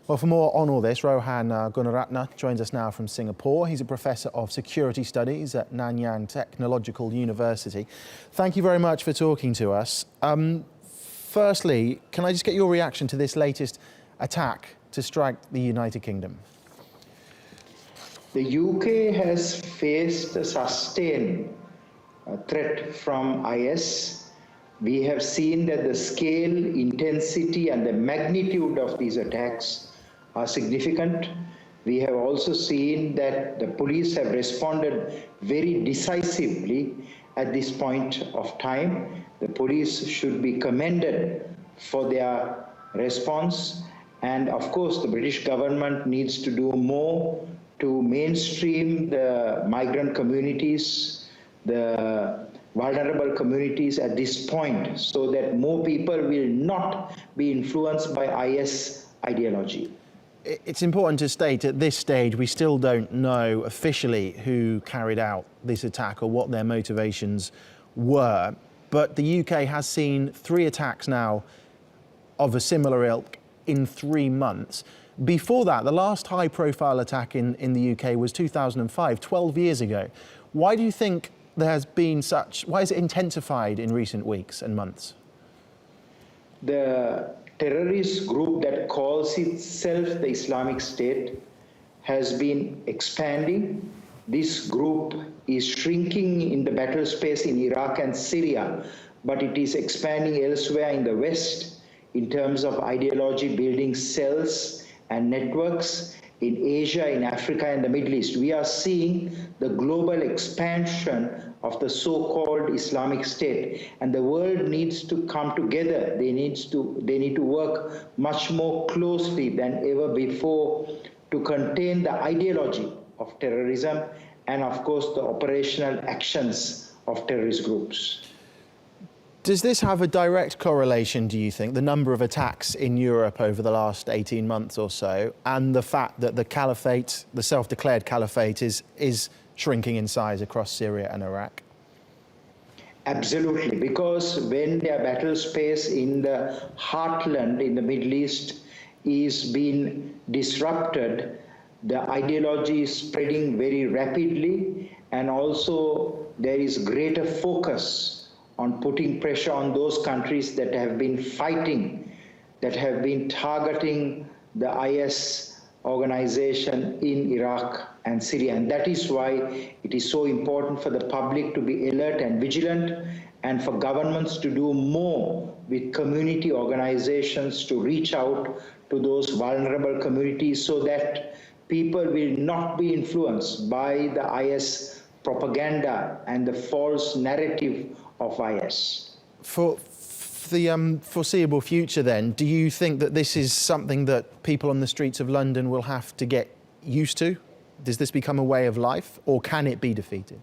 Well, for more on all this, Rohan Gunaratna joins us now from Singapore. He's a professor of security studies at Nanyang Technological University. Thank you very much for talking to us. Firstly, can I just get your reaction to this latest attack to strike the United Kingdom? The UK has faced a sustained threat from IS. We have seen that the scale, intensity and the magnitude of these attacks are significant. We have also seen that the police have responded very decisively at this point of time. The police should be commended for their response. And of course, the British government needs to do more to mainstream the migrant communities, the vulnerable communities at this point, so that more people will not be influenced by IS ideology. It's important to state at this stage we still don't know officially who carried out this attack or what their motivations were, but the UK has seen 3 attacks now of a similar ilk in 3 months. Before that, the last high-profile attack in the UK was 2005, 12 years ago. Why do you think there has been why has it intensified in recent weeks and months? The terrorist group that calls itself the Islamic State has been expanding. This group is shrinking in the battle space in Iraq and Syria, but it is expanding elsewhere in the West in terms of ideology, building cells and networks in Asia, in Africa and the Middle East. We are seeing the global expansion of the so-called Islamic State, and the world needs to come together. They need to work much more closely than ever before to contain the ideology of terrorism and of course the operational actions of terrorist groups. Does this have a direct correlation, do you think, the number of attacks in Europe over the last 18 months or so, and the fact that the caliphate, the self-declared caliphate, is shrinking in size across Syria and Iraq? Absolutely, because when their battle space in the heartland in the Middle East is being disrupted, the ideology is spreading very rapidly, and also there is greater focus on putting pressure on those countries that have been fighting, that have been targeting the IS organization in Iraq and Syria. And that is why it is so important for the public to be alert and vigilant, and for governments to do more with community organizations to reach out to those vulnerable communities so that people will not be influenced by the IS propaganda and the false narrative of IS. For the foreseeable future then, do you think that this is something that people on the streets of London will have to get used to? Does this become a way of life, or can it be defeated?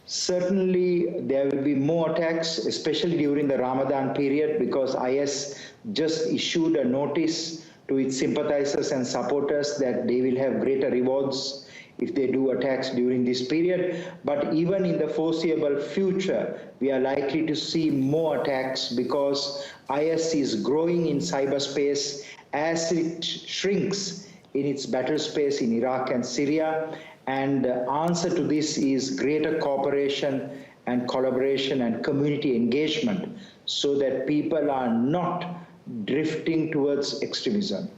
Certainly there will be more attacks, especially during the Ramadan period, because IS just issued a notice to its sympathizers and supporters that they will have greater rewards if they do attacks during this period. But even in the foreseeable future, we are likely to see more attacks because IS is growing in cyberspace as it shrinks in its battle space in Iraq and Syria. And the answer to this is greater cooperation and collaboration and community engagement so that people are not drifting towards extremism.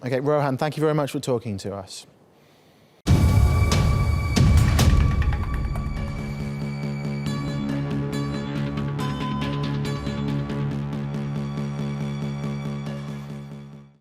Okay, Rohan, thank you very much for talking to us.